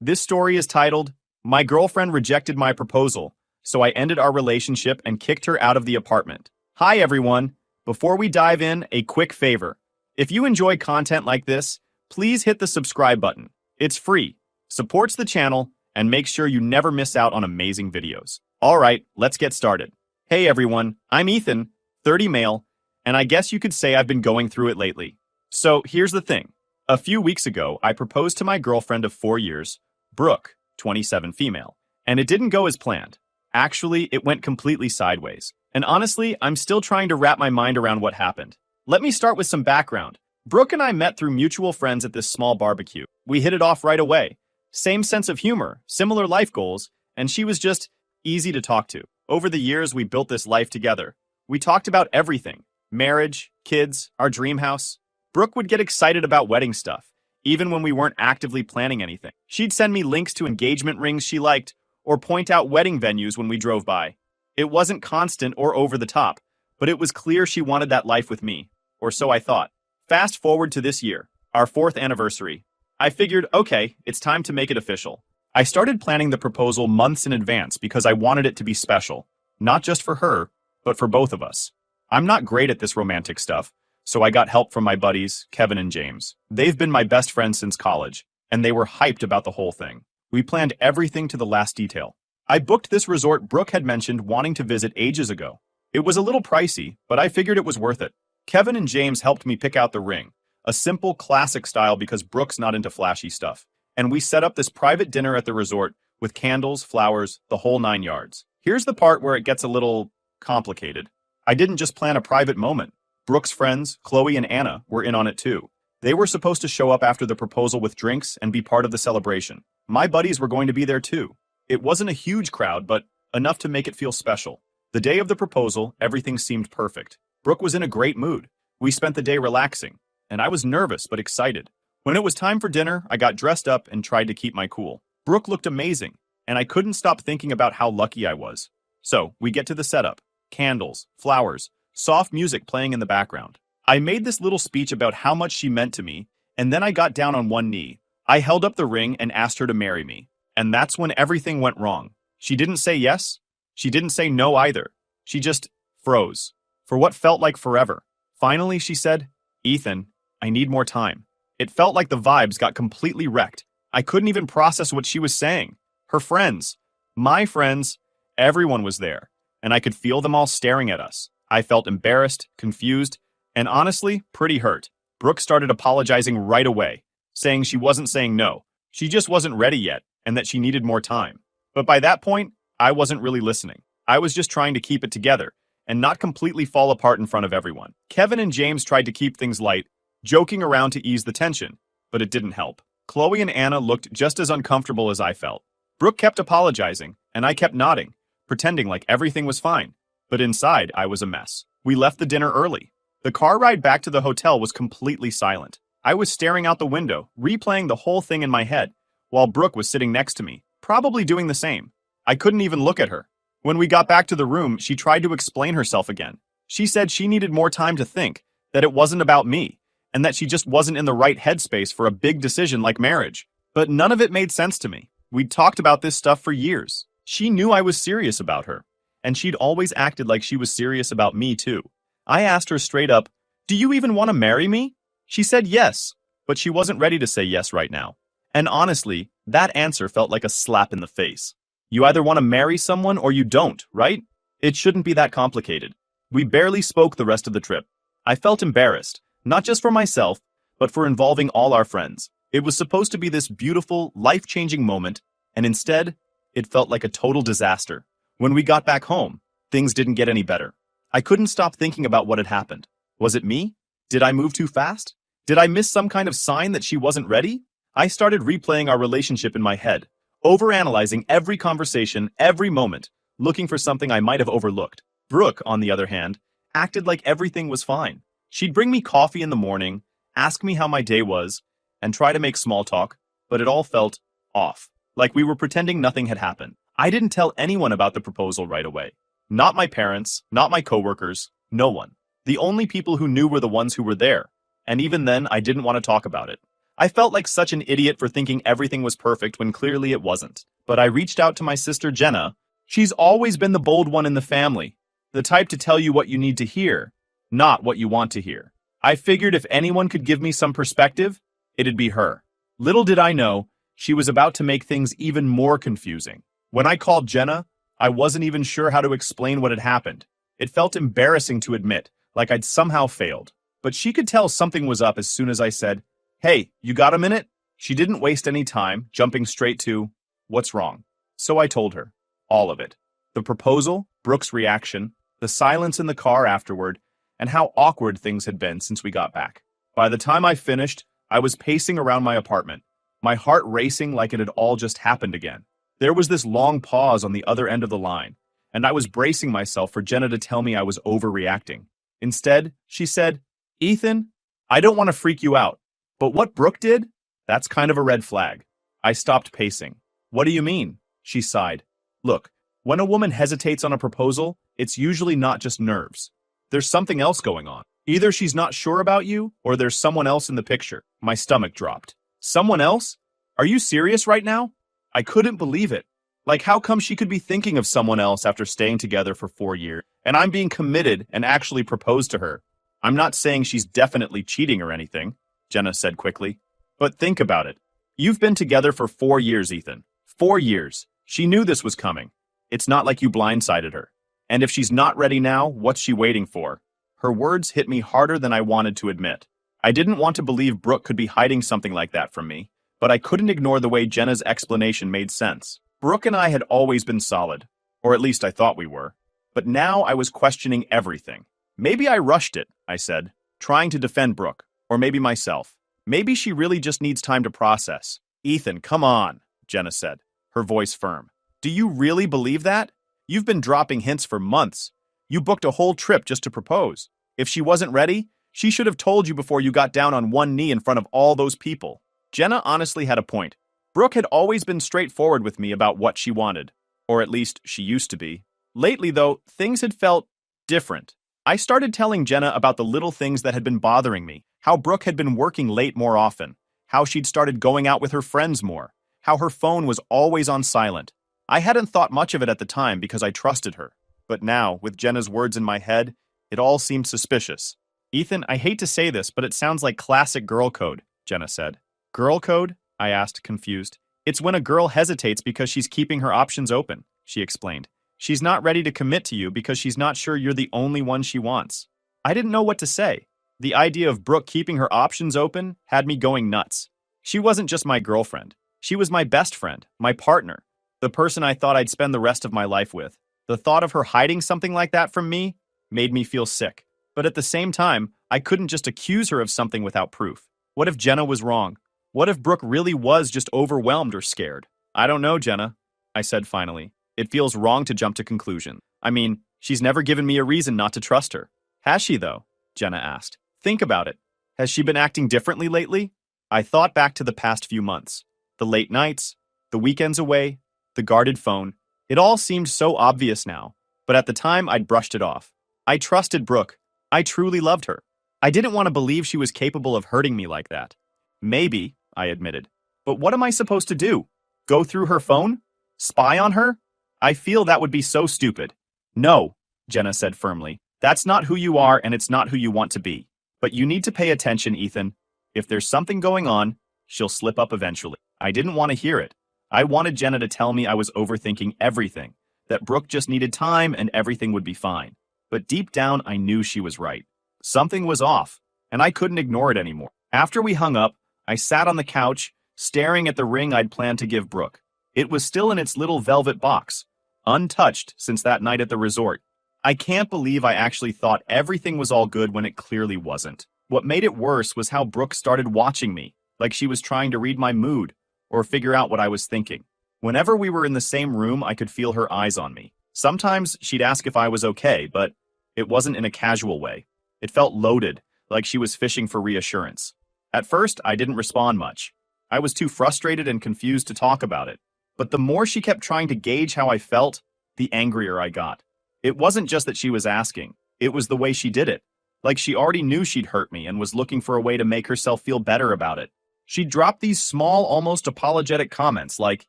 This story is titled, My Girlfriend Rejected My Proposal, so I ended our relationship and kicked her out of the apartment. Hi everyone. Before we dive in, a quick favor. If you enjoy content like this, please hit the subscribe button. It's free, supports the channel, and makes sure you never miss out on amazing videos. Alright, let's get started. Hey everyone, I'm Ethan, 30 male, and I guess you could say I've been going through it lately. So here's the thing. A few weeks ago, I proposed to my girlfriend of 4 years, Brooke, 27 female, and it didn't go as planned. Actually, it went completely sideways. And honestly, I'm still trying to wrap my mind around what happened. Let me start with some background. Brooke and I met through mutual friends at this small barbecue. We hit it off right away. Same sense of humor, similar life goals, and she was just easy to talk to. Over the years, we built this life together. We talked about everything. Marriage, kids, our dream house. Brooke would get excited about wedding stuff, even when we weren't actively planning anything. She'd send me links to engagement rings she liked, or point out wedding venues when we drove by. It wasn't constant or over the top, but it was clear she wanted that life with me, or so I thought. Fast forward to this year, our 4th anniversary. I figured, okay, it's time to make it official. I started planning the proposal months in advance because I wanted it to be special, not just for her, but for both of us. I'm not great at this romantic stuff, so I got help from my buddies, Kevin and James. They've been my best friends since college, and they were hyped about the whole thing. We planned everything to the last detail. I booked this resort Brooke had mentioned wanting to visit ages ago. It was a little pricey, but I figured it was worth it. Kevin and James helped me pick out the ring, a simple, classic style because Brooke's not into flashy stuff. And we set up this private dinner at the resort with candles, flowers, the whole 9 yards. Here's the part where it gets a little complicated. I didn't just plan a private moment. Brooke's friends, Chloe and Anna, were in on it too. They were supposed to show up after the proposal with drinks and be part of the celebration. My buddies were going to be there too. It wasn't a huge crowd, but enough to make it feel special. The day of the proposal, everything seemed perfect. Brooke was in a great mood. We spent the day relaxing, and I was nervous but excited. When it was time for dinner, I got dressed up and tried to keep my cool. Brooke looked amazing, and I couldn't stop thinking about how lucky I was. So, we get to the setup. Candles, flowers, soft music playing in the background. I made this little speech about how much she meant to me, and then I got down on one knee. I held up the ring and asked her to marry me. And that's when everything went wrong. She didn't say yes. She didn't say no either. She just froze. For what felt like forever. Finally, she said, Ethan, I need more time. It felt like the vibes got completely wrecked. I couldn't even process what she was saying. Her friends, my friends, everyone was there, and I could feel them all staring at us. I felt embarrassed, confused, and honestly, pretty hurt. Brooke started apologizing right away, saying she wasn't saying no. She just wasn't ready yet, and that she needed more time. But by that point, I wasn't really listening. I was just trying to keep it together and not completely fall apart in front of everyone. Kevin and James tried to keep things light, joking around to ease the tension, but it didn't help. Chloe and Anna looked just as uncomfortable as I felt. Brooke kept apologizing, and I kept nodding, pretending like everything was fine. But inside, I was a mess. We left the dinner early. The car ride back to the hotel was completely silent. I was staring out the window, replaying the whole thing in my head, while Brooke was sitting next to me, probably doing the same. I couldn't even look at her. When we got back to the room, she tried to explain herself again. She said she needed more time to think, that it wasn't about me, and that she just wasn't in the right headspace for a big decision like marriage. But none of it made sense to me. We'd talked about this stuff for years. She knew I was serious about her, and she'd always acted like she was serious about me too. I asked her straight up, do you even want to marry me? She said yes, but she wasn't ready to say yes right now. And honestly, that answer felt like a slap in the face. You either want to marry someone or you don't, right? It shouldn't be that complicated. We barely spoke the rest of the trip. I felt embarrassed, not just for myself, but for involving all our friends. It was supposed to be this beautiful, life-changing moment, and instead, it felt like a total disaster. When we got back home, things didn't get any better. I couldn't stop thinking about what had happened. Was it me? Did I move too fast? Did I miss some kind of sign that she wasn't ready? I started replaying our relationship in my head, overanalyzing every conversation, every moment, looking for something I might have overlooked. Brooke, on the other hand, acted like everything was fine. She'd bring me coffee in the morning, ask me how my day was, and try to make small talk, but it all felt off, like we were pretending nothing had happened. I didn't tell anyone about the proposal right away. Not my parents, not my coworkers, no one. The only people who knew were the ones who were there, and even then I didn't want to talk about it. I felt like such an idiot for thinking everything was perfect when clearly it wasn't. But I reached out to my sister Jenna. She's always been the bold one in the family, the type to tell you what you need to hear, not what you want to hear. I figured if anyone could give me some perspective, it'd be her. Little did I know, she was about to make things even more confusing. When I called Jenna, I wasn't even sure how to explain what had happened. It felt embarrassing to admit, like I'd somehow failed. But she could tell something was up as soon as I said, "Hey, you got a minute?" She didn't waste any time, jumping straight to, "What's wrong?" So I told her. All of it. The proposal, Brooke's reaction, the silence in the car afterward, and how awkward things had been since we got back. By the time I finished, I was pacing around my apartment, my heart racing like it had all just happened again. There was this long pause on the other end of the line, and I was bracing myself for Jenna to tell me I was overreacting. Instead, she said, "Ethan, I don't want to freak you out, but what Brooke did? That's kind of a red flag." I stopped pacing. "What do you mean?" She sighed. "Look, when a woman hesitates on a proposal, it's usually not just nerves. There's something else going on. Either she's not sure about you, or there's someone else in the picture." My stomach dropped. Someone else? Are you serious right now? I couldn't believe it. Like, how come she could be thinking of someone else after staying together for 4 years, and I'm being committed and actually proposed to her? "I'm not saying she's definitely cheating or anything," Jenna said quickly. "But think about it. You've been together for 4 years, Ethan. 4 years. She knew this was coming. It's not like you blindsided her. And if she's not ready now, what's she waiting for?" Her words hit me harder than I wanted to admit. I didn't want to believe Brooke could be hiding something like that from me, but I couldn't ignore the way Jenna's explanation made sense. Brooke and I had always been solid, or at least I thought we were. But now I was questioning everything. "Maybe I rushed it," I said, trying to defend Brooke, or maybe myself. "Maybe she really just needs time to process." "Ethan, come on," Jenna said, her voice firm. "Do you really believe that? You've been dropping hints for months. You booked a whole trip just to propose. If she wasn't ready, she should have told you before you got down on one knee in front of all those people." Jenna honestly had a point. Brooke had always been straightforward with me about what she wanted. Or at least she used to be. Lately, though, things had felt different. I started telling Jenna about the little things that had been bothering me. How Brooke had been working late more often. How she'd started going out with her friends more. How her phone was always on silent. I hadn't thought much of it at the time because I trusted her. But now, with Jenna's words in my head, it all seemed suspicious. "Ethan, I hate to say this, but it sounds like classic girl code," Jenna said. "Girl code?" I asked, confused. "It's when a girl hesitates because she's keeping her options open," she explained. "She's not ready to commit to you because she's not sure you're the only one she wants." I didn't know what to say. The idea of Brooke keeping her options open had me going nuts. She wasn't just my girlfriend. She was my best friend, my partner, the person I thought I'd spend the rest of my life with. The thought of her hiding something like that from me made me feel sick. But at the same time, I couldn't just accuse her of something without proof. What if Jenna was wrong? What if Brooke really was just overwhelmed or scared? "I don't know, Jenna," I said finally. "It feels wrong to jump to conclusions. I mean, she's never given me a reason not to trust her." "Has she, though?" Jenna asked. "Think about it. Has she been acting differently lately?" I thought back to the past few months. The late nights, the weekends away, the guarded phone. It all seemed so obvious now, but at the time I'd brushed it off. I trusted Brooke. I truly loved her. I didn't want to believe she was capable of hurting me like that. "Maybe," I admitted. "But what am I supposed to do? Go through her phone? Spy on her? I feel that would be so stupid." "No," Jenna said firmly. "That's not who you are and it's not who you want to be. But you need to pay attention, Ethan. If there's something going on, she'll slip up eventually." I didn't want to hear it. I wanted Jenna to tell me I was overthinking everything, that Brooke just needed time and everything would be fine. But deep down, I knew she was right. Something was off, and I couldn't ignore it anymore. After we hung up, I sat on the couch, staring at the ring I'd planned to give Brooke. It was still in its little velvet box, untouched since that night at the resort. I can't believe I actually thought everything was all good when it clearly wasn't. What made it worse was how Brooke started watching me, like she was trying to read my mood, or figure out what I was thinking. Whenever we were in the same room, I could feel her eyes on me. Sometimes she'd ask if I was okay, but it wasn't in a casual way. It felt loaded, like she was fishing for reassurance. At first, I didn't respond much. I was too frustrated and confused to talk about it. But the more she kept trying to gauge how I felt, the angrier I got. It wasn't just that she was asking. It was the way she did it. Like she already knew she'd hurt me and was looking for a way to make herself feel better about it. She'd drop these small, almost apologetic comments like,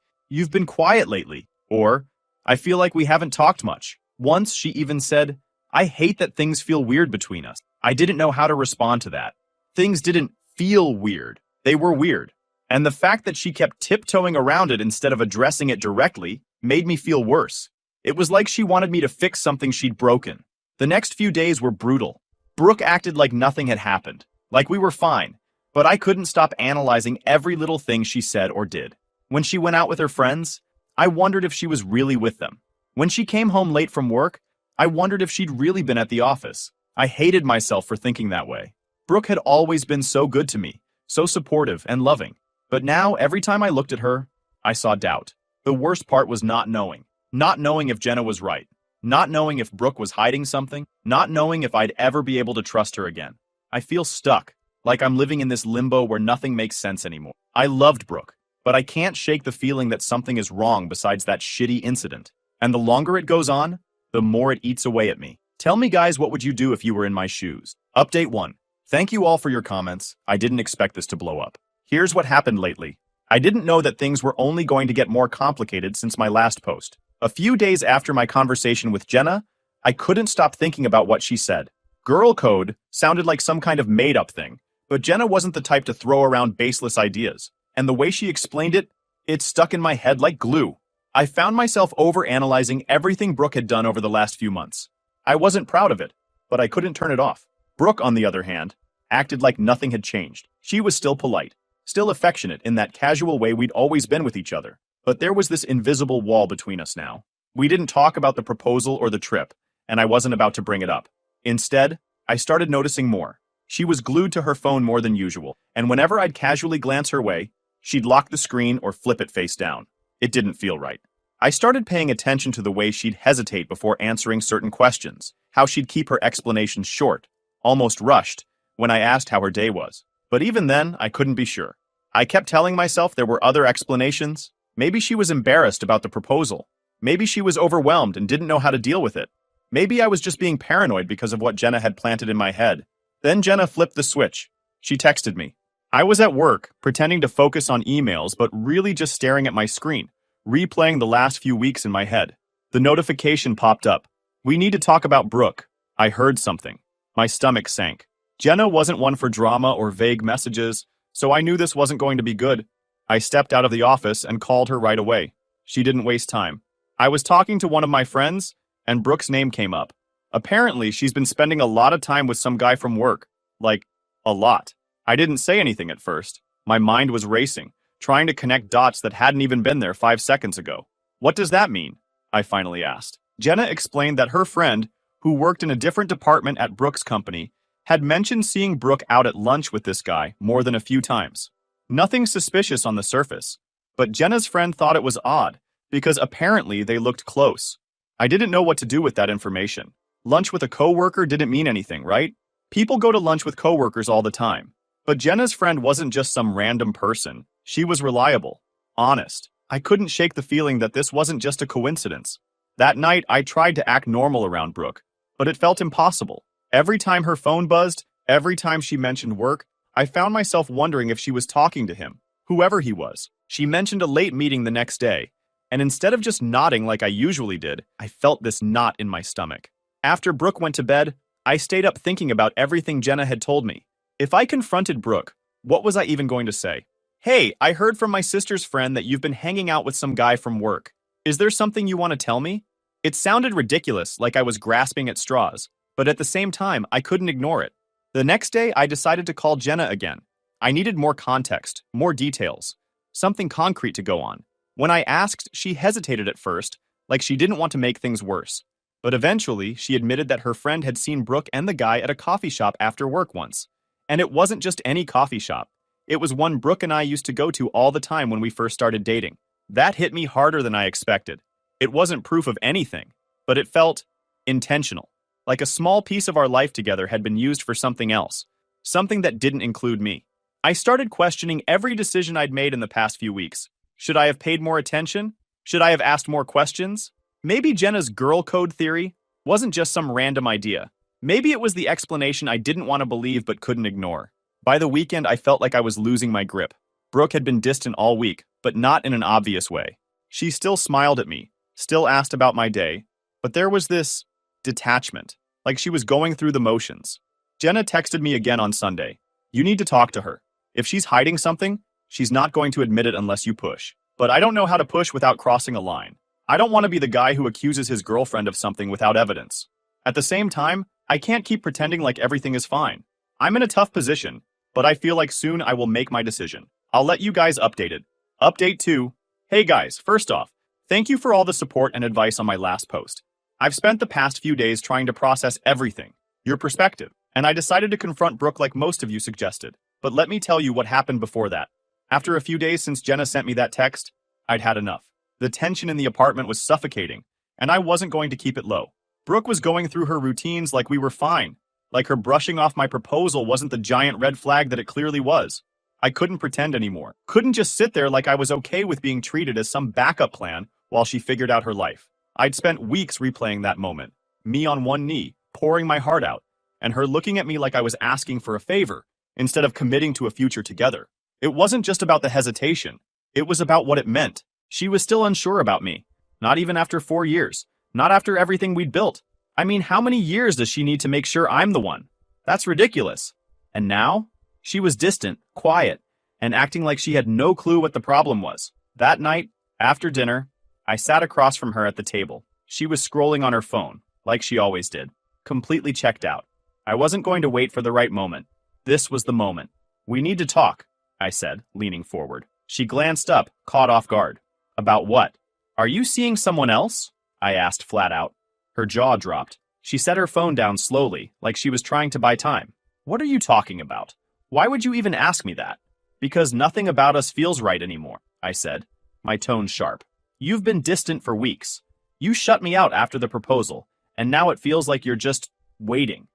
"You've been quiet lately," or, "I feel like we haven't talked much." Once she even said, "I hate that things feel weird between us." I didn't know how to respond to that. Things didn't feel weird. They were weird. And the fact that she kept tiptoeing around it instead of addressing it directly made me feel worse. It was like she wanted me to fix something she'd broken. The next few days were brutal. Brooke acted like nothing had happened, like we were fine, but I couldn't stop analyzing every little thing she said or did. When she went out with her friends, I wondered if she was really with them. When she came home late from work, I wondered if she'd really been at the office. I hated myself for thinking that way. Brooke had always been so good to me, so supportive and loving. But now, every time I looked at her, I saw doubt. The worst part was not knowing. Not knowing if Jenna was right. Not knowing if Brooke was hiding something. Not knowing if I'd ever be able to trust her again. I feel stuck, like I'm living in this limbo where nothing makes sense anymore. I loved Brooke, but I can't shake the feeling that something is wrong besides that shitty incident. And the longer it goes on, the more it eats away at me. Tell me, guys, what would you do if you were in my shoes? Update 1. Thank you all for your comments. I didn't expect this to blow up. Here's what happened lately. I didn't know that things were only going to get more complicated since my last post. A few days after my conversation with Jenna, I couldn't stop thinking about what she said. Girl code sounded like some kind of made-up thing, but Jenna wasn't the type to throw around baseless ideas. And the way she explained it, it stuck in my head like glue. I found myself overanalyzing everything Brooke had done over the last few months. I wasn't proud of it, but I couldn't turn it off. Brooke, on the other hand, acted like nothing had changed. She was still polite, still affectionate in that casual way we'd always been with each other. But there was this invisible wall between us now. We didn't talk about the proposal or the trip, and I wasn't about to bring it up. Instead, I started noticing more. She was glued to her phone more than usual, and whenever I'd casually glance her way, she'd lock the screen or flip it face down. It didn't feel right. I started paying attention to the way she'd hesitate before answering certain questions, how she'd keep her explanations short, almost rushed, when I asked how her day was. But even then, I couldn't be sure. I kept telling myself there were other explanations. Maybe she was embarrassed about the proposal. Maybe she was overwhelmed and didn't know how to deal with it. Maybe I was just being paranoid because of what Jenna had planted in my head. Then Jenna flipped the switch. She texted me. I was at work, pretending to focus on emails, but really just staring at my screen, replaying the last few weeks in my head. The notification popped up. "We need to talk about Brooke." I heard something. My stomach sank. Jenna wasn't one for drama or vague messages, so I knew this wasn't going to be good. I stepped out of the office and called her right away. She didn't waste time. I was talking to one of my friends, and Brooke's name came up. Apparently, she's been spending a lot of time with some guy from work. Like, a lot. I didn't say anything at first. My mind was racing, trying to connect dots that hadn't even been there 5 seconds ago. "What does that mean?" I finally asked. Jenna explained that her friend, who worked in a different department at Brooke's company, had mentioned seeing Brooke out at lunch with this guy more than a few times. Nothing suspicious on the surface, but Jenna's friend thought it was odd, because apparently they looked close. I didn't know what to do with that information. Lunch with a coworker didn't mean anything, right? People go to lunch with coworkers all the time. But Jenna's friend wasn't just some random person. She was reliable, honest. I couldn't shake the feeling that this wasn't just a coincidence. That night, I tried to act normal around Brooke, but it felt impossible. Every time her phone buzzed, every time she mentioned work, I found myself wondering if she was talking to him, whoever he was. She mentioned a late meeting the next day, and instead of just nodding like I usually did, I felt this knot in my stomach. After Brooke went to bed, I stayed up thinking about everything Jenna had told me. If I confronted Brooke, what was I even going to say? "Hey, I heard from my sister's friend that you've been hanging out with some guy from work. Is there something you want to tell me?" It sounded ridiculous, like I was grasping at straws, but at the same time, I couldn't ignore it. The next day, I decided to call Jenna again. I needed more context, more details, something concrete to go on. When I asked, she hesitated at first, like she didn't want to make things worse. But eventually, she admitted that her friend had seen Brooke and the guy at a coffee shop after work once. And it wasn't just any coffee shop. It was one Brooke and I used to go to all the time when we first started dating. That hit me harder than I expected. It wasn't proof of anything, but it felt intentional. Like a small piece of our life together had been used for something else. Something that didn't include me. I started questioning every decision I'd made in the past few weeks. Should I have paid more attention? Should I have asked more questions? Maybe Jenna's girl code theory wasn't just some random idea. Maybe it was the explanation I didn't want to believe but couldn't ignore. By the weekend, I felt like I was losing my grip. Brooke had been distant all week, but not in an obvious way. She still smiled at me, still asked about my day, but there was this detachment, like she was going through the motions. Jenna texted me again on Sunday. You need to talk to her. If she's hiding something, she's not going to admit it unless you push. But I don't know how to push without crossing a line. I don't want to be the guy who accuses his girlfriend of something without evidence. At the same time, I can't keep pretending like everything is fine. I'm in a tough position, but I feel like soon I will make my decision. I'll let you guys updated. Update 2. Hey guys, first off, thank you for all the support and advice on my last post. I've spent the past few days trying to process everything, your perspective, and I decided to confront Brooke like most of you suggested. But let me tell you what happened before that. After a few days since Jenna sent me that text, I'd had enough. The tension in the apartment was suffocating, and I wasn't going to keep it low. Brooke was going through her routines like we were fine, like her brushing off my proposal wasn't the giant red flag that it clearly was. I couldn't pretend anymore. Couldn't just sit there like I was okay with being treated as some backup plan while she figured out her life. I'd spent weeks replaying that moment, me on one knee, pouring my heart out, and her looking at me like I was asking for a favor, instead of committing to a future together. It wasn't just about the hesitation. It was about what it meant. She was still unsure about me. Not even after 4 years. Not after everything we'd built. I mean, how many years does she need to make sure I'm the one? That's ridiculous. And now? She was distant, quiet, and acting like she had no clue what the problem was. That night, after dinner, I sat across from her at the table. She was scrolling on her phone, like she always did. Completely checked out. I wasn't going to wait for the right moment. This was the moment. We need to talk, I said, leaning forward. She glanced up, caught off guard. About what? Are you seeing someone else? I asked flat out. Her jaw dropped. She set her phone down slowly, like she was trying to buy time. What are you talking about? Why would you even ask me that? Because nothing about us feels right anymore, I said, my tone sharp. You've been distant for weeks. You shut me out after the proposal, and now it feels like you're just waiting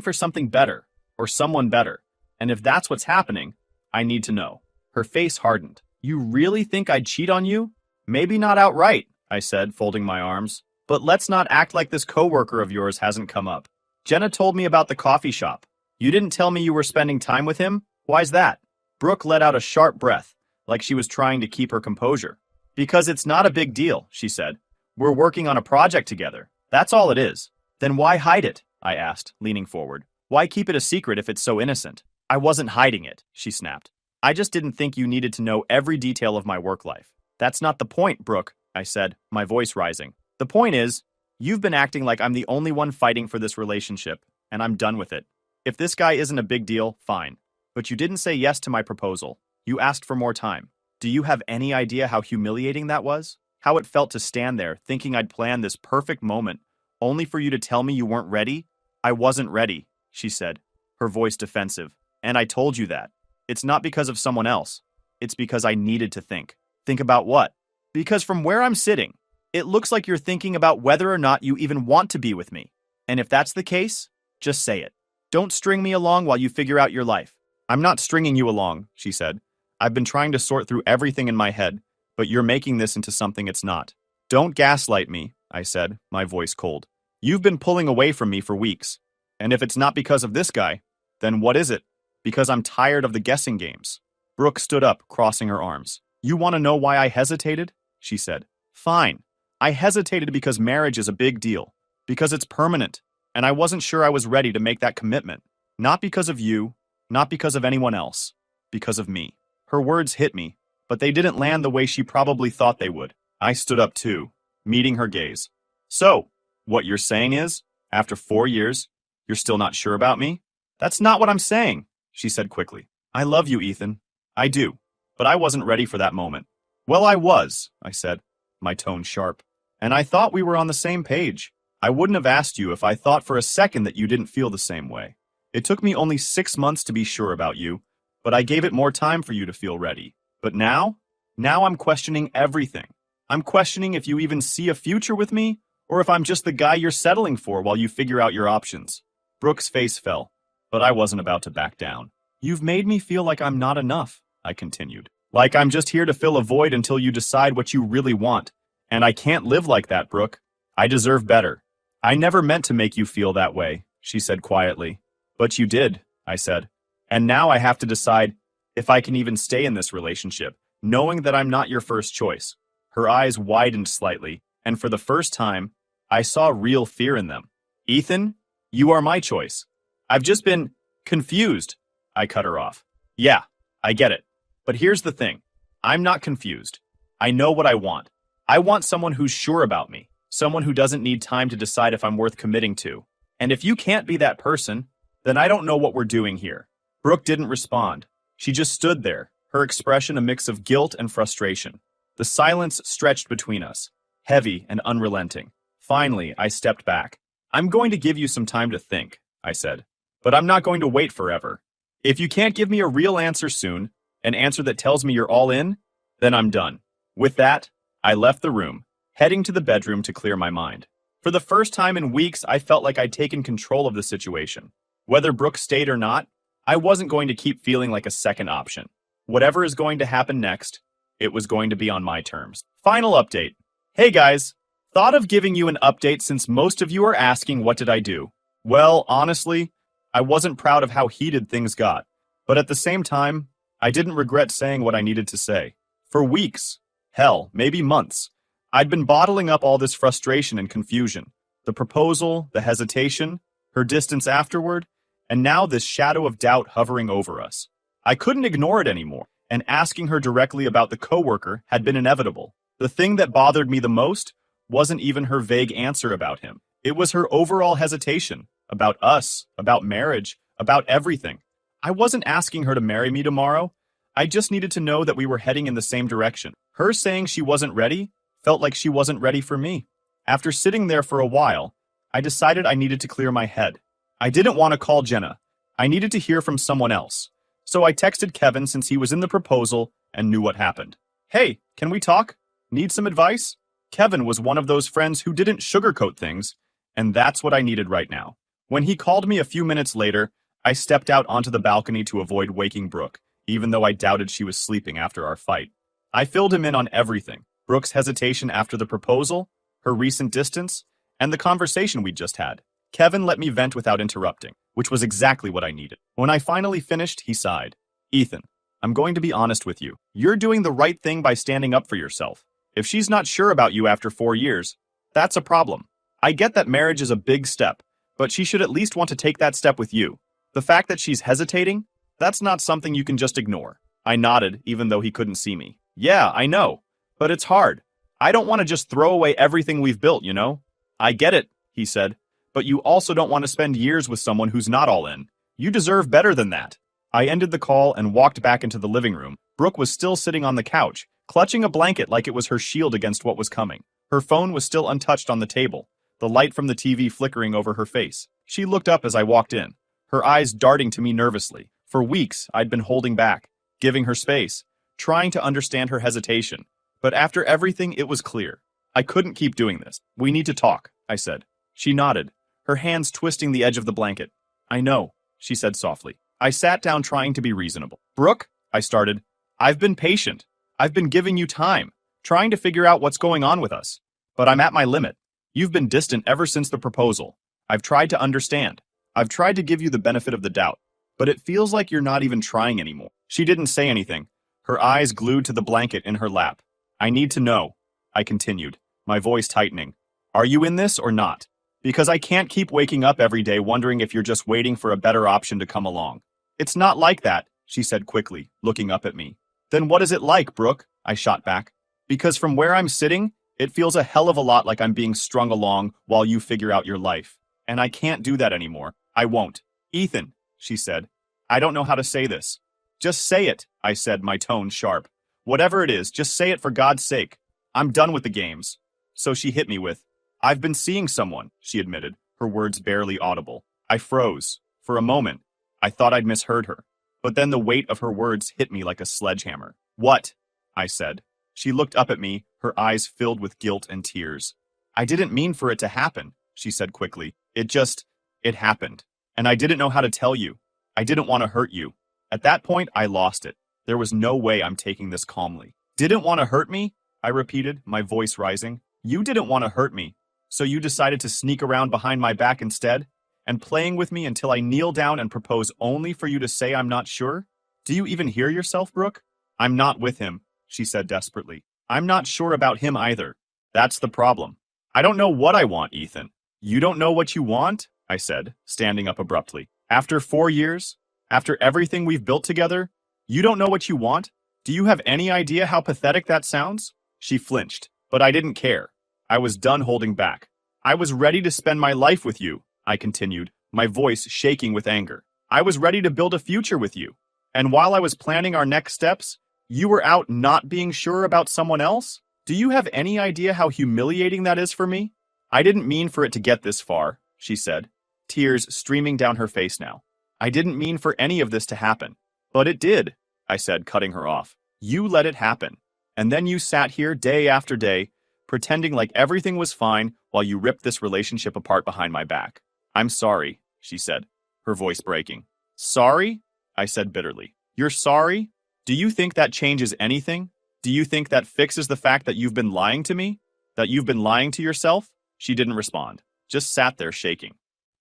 for something better, or someone better. And if that's what's happening, I need to know. Her face hardened. You really think I'd cheat on you? Maybe not outright, I said, folding my arms. But let's not act like this coworker of yours hasn't come up. Jenna told me about the coffee shop. You didn't tell me you were spending time with him? Why's that? Brooke let out a sharp breath, like she was trying to keep her composure. Because it's not a big deal, she said. We're working on a project together. That's all it is. Then why hide it? I asked, leaning forward. Why keep it a secret if it's so innocent? I wasn't hiding it, she snapped. I just didn't think you needed to know every detail of my work life. That's not the point, Brooke, I said, my voice rising. The point is, you've been acting like I'm the only one fighting for this relationship, and I'm done with it. If this guy isn't a big deal, fine. But you didn't say yes to my proposal. You asked for more time. Do you have any idea how humiliating that was? How it felt to stand there, thinking I'd planned this perfect moment, only for you to tell me you weren't ready? I wasn't ready, she said, her voice defensive. And I told you that. It's not because of someone else. It's because I needed to think. Think about what? Because from where I'm sitting, it looks like you're thinking about whether or not you even want to be with me. And if that's the case, just say it. Don't string me along while you figure out your life. I'm not stringing you along, she said. I've been trying to sort through everything in my head, but you're making this into something it's not. Don't gaslight me, I said, my voice cold. You've been pulling away from me for weeks. And if it's not because of this guy, then what is it? Because I'm tired of the guessing games. Brooke stood up, crossing her arms. You want to know why I hesitated? She said. Fine. I hesitated because marriage is a big deal. Because it's permanent. And I wasn't sure I was ready to make that commitment. Not because of you, not because of anyone else. Because of me. Her words hit me, but they didn't land the way she probably thought they would. I stood up too, meeting her gaze. So, what you're saying is, after 4 years, you're still not sure about me? That's not what I'm saying, she said quickly. I love you, Ethan. I do. But I wasn't ready for that moment. Well, I was, I said, my tone sharp. And I thought we were on the same page. I wouldn't have asked you if I thought for a second that you didn't feel the same way. It took me only 6 months to be sure about you, but I gave it more time for you to feel ready. But now I'm questioning everything. I'm questioning if you even see a future with me, or if I'm just the guy you're settling for while you figure out your options. Brooke's face fell, but I wasn't about to back down. You've made me feel like I'm not enough, I continued. Like I'm just here to fill a void until you decide what you really want. And I can't live like that, Brooke. I deserve better. I never meant to make you feel that way, she said quietly. But you did, I said. And now I have to decide, If I can even stay in this relationship, knowing that I'm not your first choice. Her eyes widened slightly, and for the first time, I saw real fear in them. Ethan, you are my choice. I've just been confused. I cut her off. Yeah, I get it. But here's the thing. I'm not confused. I know what I want. I want someone who's sure about me, someone who doesn't need time to decide if I'm worth committing to. And if you can't be that person, then I don't know what we're doing here. Brooke didn't respond. She just stood there, her expression a mix of guilt and frustration. The silence stretched between us, heavy and unrelenting. Finally, I stepped back. I'm going to give you some time to think, I said. But I'm not going to wait forever. If you can't give me a real answer soon, an answer that tells me you're all in, then I'm done. With that, I left the room, heading to the bedroom to clear my mind. For the first time in weeks, I felt like I'd taken control of the situation. Whether Brooke stayed or not, I wasn't going to keep feeling like a second option. Whatever is going to happen next, it was going to be on my terms. Final update. Hey guys, thought of giving you an update since most of you are asking what did I do. Well, honestly, I wasn't proud of how heated things got. But at the same time, I didn't regret saying what I needed to say. For weeks, hell, maybe months, I'd been bottling up all this frustration and confusion. The proposal, the hesitation, her distance afterward, and now this shadow of doubt hovering over us. I couldn't ignore it anymore, and asking her directly about the coworker had been inevitable. The thing that bothered me the most wasn't even her vague answer about him. It was her overall hesitation, about us, about marriage, about everything. I wasn't asking her to marry me tomorrow. I just needed to know that we were heading in the same direction. Her saying she wasn't ready felt like she wasn't ready for me. After sitting there for a while, I decided I needed to clear my head. I didn't want to call Jenna. I needed to hear from someone else. So I texted Kevin since he was in the proposal and knew what happened. Hey, can we talk? Need some advice? Kevin was one of those friends who didn't sugarcoat things, and that's what I needed right now. When he called me a few minutes later, I stepped out onto the balcony to avoid waking Brooke, even though I doubted she was sleeping after our fight. I filled him in on everything. Brooke's hesitation after the proposal, her recent distance, and the conversation we'd just had. Kevin let me vent without interrupting, which was exactly what I needed. When I finally finished, he sighed. Ethan, I'm going to be honest with you. You're doing the right thing by standing up for yourself. If she's not sure about you after 4 years, that's a problem. I get that marriage is a big step, but she should at least want to take that step with you. The fact that she's hesitating, that's not something you can just ignore. I nodded, even though he couldn't see me. Yeah, I know, but it's hard. I don't want to just throw away everything we've built, you know? I get it, he said, but you also don't want to spend years with someone who's not all in. You deserve better than that. I ended the call and walked back into the living room. Brooke was still sitting on the couch, clutching a blanket like it was her shield against what was coming. Her phone was still untouched on the table, the light from the TV flickering over her face. She looked up as I walked in, her eyes darting to me nervously. For weeks, I'd been holding back, giving her space, trying to understand her hesitation. But after everything, it was clear. I couldn't keep doing this. We need to talk, I said. She nodded, her hands twisting the edge of the blanket. I know, she said softly. I sat down trying to be reasonable. Brooke, I started, I've been patient. I've been giving you time, trying to figure out what's going on with us. But I'm at my limit. You've been distant ever since the proposal. I've tried to understand. I've tried to give you the benefit of the doubt. But it feels like you're not even trying anymore. She didn't say anything, her eyes glued to the blanket in her lap. I need to know, I continued, my voice tightening. Are you in this or not? Because I can't keep waking up every day wondering if you're just waiting for a better option to come along. It's not like that, she said quickly, looking up at me. Then what is it like, Brooke? I shot back. Because from where I'm sitting, it feels a hell of a lot like I'm being strung along while you figure out your life. And I can't do that anymore. I won't. Ethan, she said. I don't know how to say this. Just say it, I said, my tone sharp. Whatever it is, just say it for God's sake. I'm done with the games. So she hit me with, I've been seeing someone, she admitted, her words barely audible. I froze. For a moment, I thought I'd misheard her. But then the weight of her words hit me like a sledgehammer. What? I said. She looked up at me, her eyes filled with guilt and tears. I didn't mean for it to happen, she said quickly. It happened. And I didn't know how to tell you. I didn't want to hurt you. At that point, I lost it. There was no way I'm taking this calmly. Didn't want to hurt me? I repeated, my voice rising. You didn't want to hurt me. So you decided to sneak around behind my back instead? And playing with me until I kneel down and propose only for you to say I'm not sure? Do you even hear yourself, Brooke? I'm not with him, she said desperately. I'm not sure about him either. That's the problem. I don't know what I want, Ethan. You don't know what you want? I said, standing up abruptly. After 4 years? After everything we've built together? You don't know what you want? Do you have any idea how pathetic that sounds? She flinched, but I didn't care. I was done holding back. I was ready to spend my life with you, I continued, my voice shaking with anger. I was ready to build a future with you. And while I was planning our next steps, you were out not being sure about someone else? Do you have any idea how humiliating that is for me? I didn't mean for it to get this far, she said, tears streaming down her face now. I didn't mean for any of this to happen. But it did, I said, cutting her off. You let it happen. And then you sat here day after day, pretending like everything was fine while you ripped this relationship apart behind my back. I'm sorry, she said, her voice breaking. Sorry? I said bitterly. You're sorry? Do you think that changes anything? Do you think that fixes the fact that you've been lying to me? That you've been lying to yourself? She didn't respond, just sat there shaking.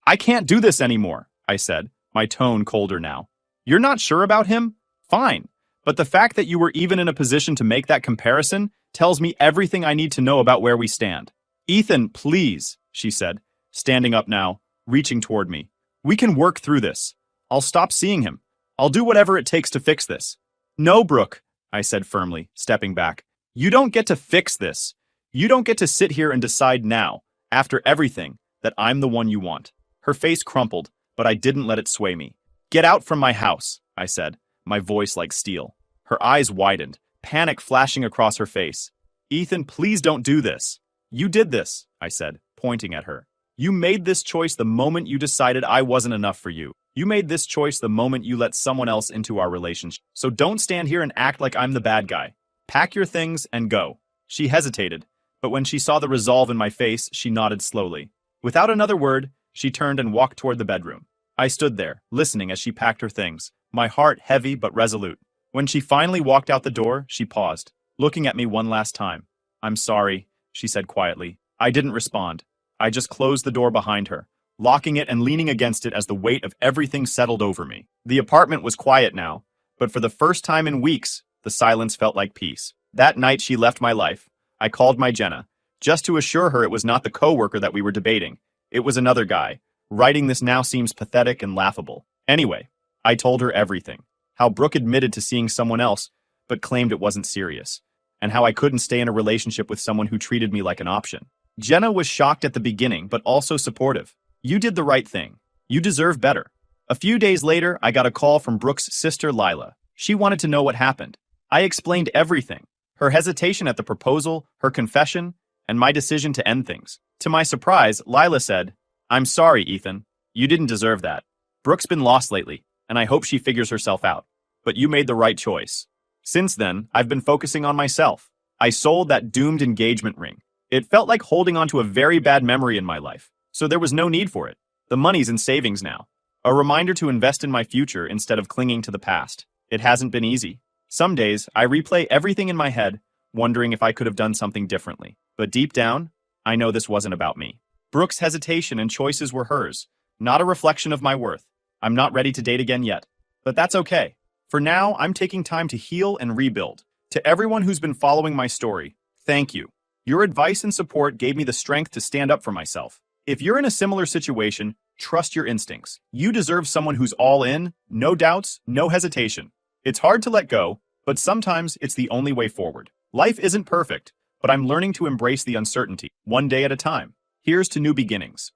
I can't do this anymore, I said, my tone colder now. You're not sure about him? Fine. But the fact that you were even in a position to make that comparison tells me everything I need to know about where we stand. Ethan, please, she said, standing up now, reaching toward me. We can work through this. I'll stop seeing him. I'll do whatever it takes to fix this. No, Brooke, I said firmly, stepping back. You don't get to fix this. You don't get to sit here and decide now, after everything, that I'm the one you want. Her face crumpled, but I didn't let it sway me. Get out from my house, I said, my voice like steel. Her eyes widened, panic flashing across her face. Ethan, please don't do this. You did this, I said, pointing at her. You made this choice the moment you decided I wasn't enough for you. You made this choice the moment you let someone else into our relationship. So don't stand here and act like I'm the bad guy. Pack your things and go. She hesitated, but when she saw the resolve in my face, she nodded slowly. Without another word, she turned and walked toward the bedroom. I stood there, listening as she packed her things, my heart heavy but resolute. When she finally walked out the door, she paused, looking at me one last time. I'm sorry, she said quietly. I didn't respond. I just closed the door behind her, locking it and leaning against it as the weight of everything settled over me. The apartment was quiet now, but for the first time in weeks, the silence felt like peace. That night she left my life. I called my Jenna, just to assure her it was not the coworker that we were debating. It was another guy. Writing this now seems pathetic and laughable. Anyway, I told her everything. How Brooke admitted to seeing someone else, but claimed it wasn't serious. And how I couldn't stay in a relationship with someone who treated me like an option. Jenna was shocked at the beginning, but also supportive. You did the right thing. You deserve better. A few days later, I got a call from Brooke's sister, Lila. She wanted to know what happened. I explained everything. Her hesitation at the proposal, her confession, and my decision to end things. To my surprise, Lila said, I'm sorry, Ethan. You didn't deserve that. Brooke's been lost lately, and I hope she figures herself out. But you made the right choice. Since then, I've been focusing on myself. I sold that doomed engagement ring. It felt like holding on to a very bad memory in my life, so there was no need for it. The money's in savings now. A reminder to invest in my future instead of clinging to the past. It hasn't been easy. Some days, I replay everything in my head, wondering if I could have done something differently. But deep down, I know this wasn't about me. Brooke's hesitation and choices were hers, not a reflection of my worth. I'm not ready to date again yet, but that's okay. For now, I'm taking time to heal and rebuild. To everyone who's been following my story, thank you. Your advice and support gave me the strength to stand up for myself. If you're in a similar situation, trust your instincts. You deserve someone who's all in, no doubts, no hesitation. It's hard to let go, but sometimes it's the only way forward. Life isn't perfect, but I'm learning to embrace the uncertainty, one day at a time. Here's to new beginnings.